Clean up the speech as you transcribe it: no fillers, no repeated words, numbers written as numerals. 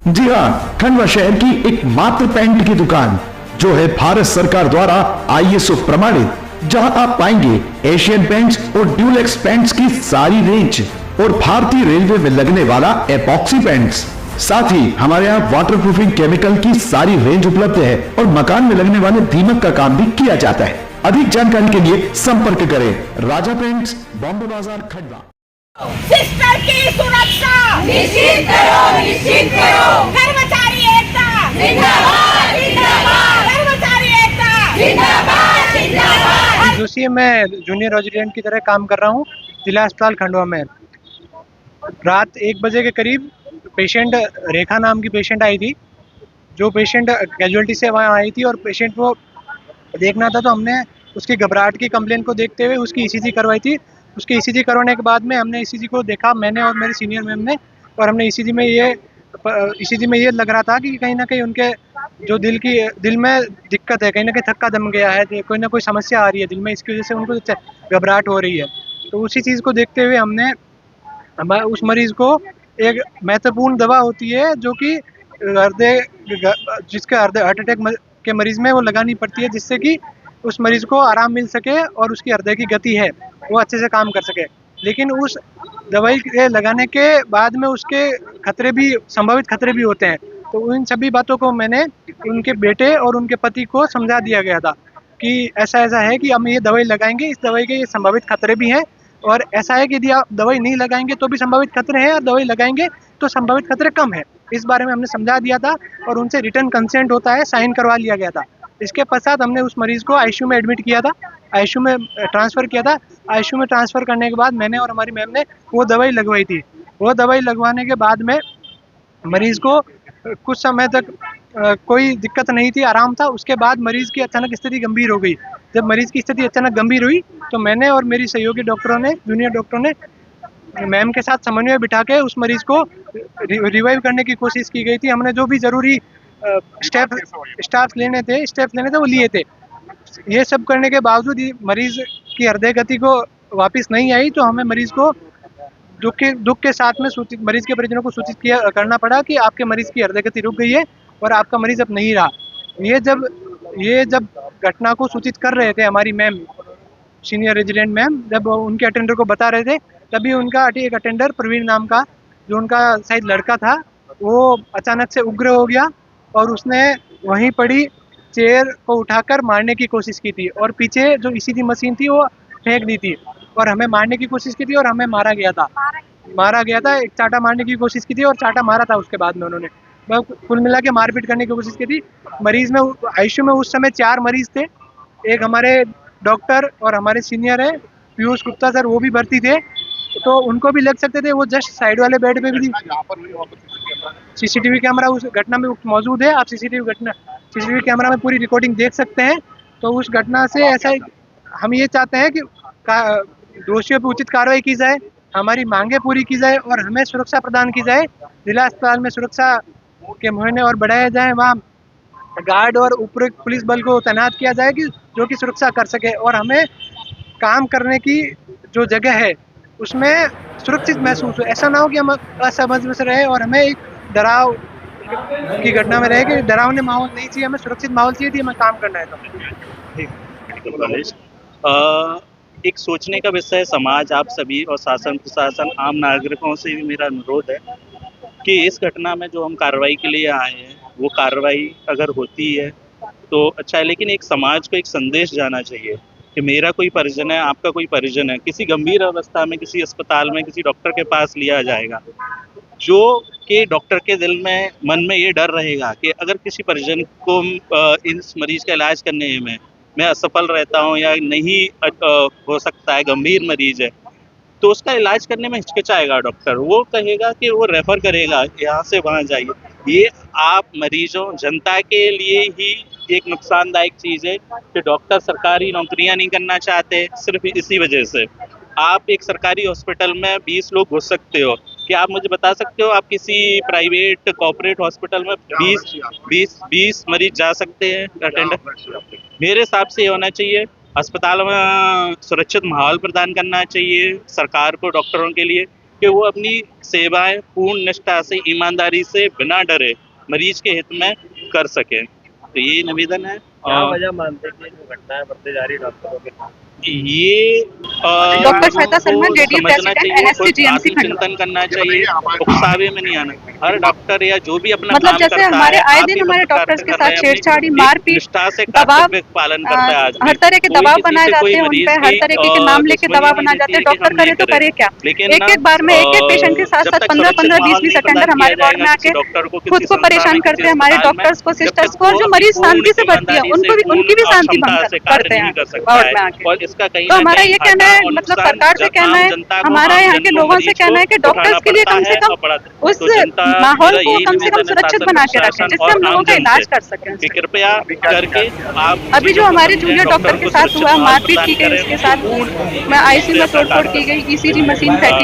जी हाँ, खंडवा शहर की एकमात्र पेंट की दुकान जो है भारत सरकार द्वारा ISO प्रमाणित, जहां आप पाएंगे एशियन पेंट्स और ड्यूलेक्स पेंट्स की सारी रेंज और भारतीय रेलवे में लगने वाला एपॉक्सी पेंट्स। साथ ही हमारे यहाँ वाटरप्रूफिंग केमिकल की सारी रेंज उपलब्ध है और मकान में लगने वाले दीमक का काम भी किया जाता है। अधिक जानकारी के लिए संपर्क करें राजा पेंट्स, बॉम्बे बाजार, खंडवा। सिस्टर की सुरक्षा निश्चित करो, निश्चित करो। कर्मचारी एकता जिंदाबाद, जिंदाबाद। कर्मचारी एकता जिंदाबाद, जिंदाबाद। जोशी मैं जूनियर रेजिडेंट की तरह काम कर रहा हूँ जिला अस्पताल खंडवा में। रात 1 बजे के करीब पेशेंट रेखा नाम की पेशेंट आई थी, जो पेशेंट कैजुअलिटी से वहाँ आई थी और पेशेंट को देखना था, तो हमने उसकी घबराहट की कंप्लेन को देखते हुए उसकी ECG करवाई थी। उसकी ECG करवाने के बाद में हमने ECG को देखा, मैंने और मेरे सीनियर मैम ने, और हमने ECG में ये लग रहा था कि कहीं ना कहीं उनके जो दिल में दिक्कत है, कहीं ना कहीं थक्का जम गया है, कोई ना कोई समस्या आ रही है दिल में, इसकी वजह से उनको घबराहट हो रही है। तो उसी चीज़ को देखते हुए हमने उस मरीज़ को एक महत्वपूर्ण दवा होती है जो कि जिसके हार्ट अटैक के मरीज़ में वो लगानी पड़ती है, जिससे कि उस मरीज़ को आराम मिल सके और उसकी हृदय की गति है वो अच्छे से काम कर सके। लेकिन उस दवाई के लगाने के बाद में उसके खतरे भी, संभावित खतरे भी होते हैं। तो उन सभी बातों को मैंने उनके बेटे और उनके पति को समझा दिया गया था कि ऐसा ऐसा है कि हम ये दवाई लगाएंगे, इस दवाई के ये संभावित खतरे भी हैं, और ऐसा है कि यदि आप दवाई नहीं लगाएंगे तो भी संभावित खतरे हैं, और दवाई लगाएंगे तो संभावित खतरे कम है। इस बारे में हमने समझा दिया था और उनसे रिटर्न कंसेंट होता है, साइन करवा लिया गया था। इसके पश्चात हमने उस मरीज़ को ICU में एडमिट किया था, ICU में ट्रांसफ़र किया था। ICU में ट्रांसफ़र करने के बाद मैंने और हमारी मैम ने वो दवाई लगवाई थी। वो दवाई लगवाने के बाद में मरीज़ को कुछ समय तक कोई दिक्कत नहीं थी, आराम था। उसके बाद मरीज़ की अचानक स्थिति गंभीर हो गई। जब मरीज़ की स्थिति अचानक गंभीर हुई तो मैंने और मेरी सहयोगी डॉक्टरों ने, जूनियर डॉक्टरों ने मैम के साथ समन्वय बिठा के उस मरीज़ को रिवाइव करने की कोशिश की गई थी। हमने जो भी ज़रूरी स्टेप्स लेने थे वो लिए थे। ये सब करने के बावजूद मरीज़ की हृदय गति को वापस नहीं आई, तो हमें मरीज़ को दुख के साथ में मरीज़ के परिजनों को सूचित करना पड़ा कि आपके मरीज़ की हृदय गति रुक गई है और आपका मरीज़ अब नहीं रहा। ये जब घटना को सूचित कर रहे थे हमारी मैम, सीनियर रेजिडेंट मैम, जब उनके अटेंडर को बता रहे थे, तभी उनका एक अटेंडर प्रवीण नाम का, जो उनका शायद लड़का था, वो अचानक से उग्र हो गया और उसने वहीं पड़ी चेयर को उठाकर मारने की कोशिश की थी, और पीछे जो ECG मशीन थी वो फेंक दी थी और हमें मारने की कोशिश की थी और हमें मारा गया था। एक चाटा मारने की कोशिश की थी और चाटा मारा था। उसके बाद में उन्होंने कुल मिला के मारपीट करने की कोशिश की थी। मरीज़ में ICU में उस समय 4 मरीज़ थे। एक हमारे डॉक्टर और हमारे सीनियर है पीयूष गुप्ता सर, वो भी भर्ती थे, तो उनको भी लग सकते थे। वो जस्ट साइड वाले बेड पे भी CCTV कैमरा उस घटना में मौजूद है। आप CCTV कैमरा में पूरी रिकॉर्डिंग देख सकते हैं। तो उस घटना से ऐसा हम ये चाहते हैं कि दोषियों पर उचित कार्रवाई की जाए, हमारी मांगे पूरी की जाए और हमें सुरक्षा प्रदान की जाए। जिला अस्पताल में सुरक्षा के मुहैया और बढ़ाए जाए, वहाँ गार्ड और उपयुक्त पुलिस बल को तैनात किया जाए कि जो कि सुरक्षा कर सके, और हमें काम करने की जो जगह है उसमें सुरक्षित महसूस हो। ऐसा ना हो कि हम असमंजस में से रहे और हमें एक डराव की घटना में रहे कि डरावने माहौल नहीं चाहिए, हमें सुरक्षित माहौल चाहिए थी, हमें काम करना है। तो एक सोचने का विषय है समाज, आप सभी और शासन प्रशासन, आम नागरिकों से भी मेरा अनुरोध है कि इस घटना में जो हम कार्रवाई के लिए आए हैं वो कार्रवाई अगर होती है तो अच्छा है, लेकिन एक समाज को एक संदेश जाना चाहिए कि मेरा कोई परिजन है, आपका कोई परिजन है, किसी गंभीर अवस्था में किसी अस्पताल में किसी डॉक्टर के पास लिया जाएगा, जो कि डॉक्टर के दिल में, मन में ये डर रहेगा कि अगर किसी परिजन को इस मरीज का इलाज करने में मैं असफल रहता हूँ या नहीं हो सकता है, गंभीर मरीज है, तो उसका इलाज करने में हिचकिचाएगा डॉक्टर। वो कहेगा कि वो रेफर करेगा यहाँ से वहाँ जाइए। ये आप मरीजों, जनता के लिए ही एक नुकसानदायक चीज़ है कि डॉक्टर सरकारी नौकरियाँ नहीं करना चाहते सिर्फ इसी वजह से। आप एक सरकारी हॉस्पिटल में 20 लोग घुस सकते हो, क्या आप मुझे बता सकते हो आप किसी प्राइवेट कॉर्पोरेट हॉस्पिटल में 20 मरीज जा सकते हैं अटेंडर? मेरे हिसाब से ये होना चाहिए, अस्पताल में सुरक्षित माहौल प्रदान करना चाहिए सरकार को डॉक्टरों के लिए, कि वो अपनी सेवाएं पूर्ण निष्ठा से, ईमानदारी से, बिना डरे मरीज के हित में कर सके। तो ये निवेदन है। क्या वजह मानते हैं कि जो घटनाएं बढ़ते जा रही डॉक्टरों के साथ? ये डॉक्टर श्वेता शर्मा, JDU समझना प्रेसिडेंट, चाहिए, NSC खुद GMC आत्मचिंतन करना चाहिए, उकसावे में नहीं आना। हर डॉक्टर या जो भी अपना मतलब काम जैसे करता हमारे है, आए आप दिन भी हमारे मतलब डॉक्टर्स के कर साथ रहे हैं, अपनी छेड़छाड़ी, एक मारपीट, निष्ठा से दबाव, कर्तव्य पालन करता है आदमी। हर तरह के कोई दबाव किसी बनाए से जाते कोई हैं उन मरीज पे, हर की, तरीके के नाम लेके दुश्मनी दबाव नहीं बना रहती जाते हैं। है कि डॉक्टर हम करे नहीं तो करे क्या, लेकिन एक एक बार में एक एक पेशेंट के साथ जब साथ तक 15-15, सुरक्षित माहौल 20-20 नहीं अटेंडर प्रदान हमारे किया वार्ड में जाएगा आके किसी डॉक्टर को, खुद किसी को संस्था परेशान में, करते किसी हैं, हमारे अस्पताल में, डॉक्टर्स को, जब सिस्टर्स तक को, और वो जो अपनी मरीज शांति से पूर्ण भर्ती है ईमानदारी से, उनकी भी पूर्ण शांति भंग क्षमता से करते कार्य हैं नहीं कर सकता वार्ड है। में आके। और इसका कहीं तो ना हमारा कहीं ये कहना है, घाटा और मतलब नुकसान सरकार से कहना आम है, जनता को, हमारा आम यहाँ जन के को, लोगों से मरीज कहना है कि को उठाना डॉक्टर्स के लिए पड़ता कम से है कम और उस तो जनता, माहौल मेरा को यही कम से कम निवेदन है सुरक्षित शासन बना के रखें, प्रशासन जिससे और हम लोगों आम का जन इलाज से कर सकें। कि कृपया करके आप अभी जो चीजों को हमारे समझें, जूनियर डॉक्टर के को साथ सुरक्षित हुआ, माहौल मारपीट प्रदान की गई, करें, उसके साथ पूर्ण में ICU में अपना तोड़फोड़ कार्य की करें। गई, ECG मशीन फेंकी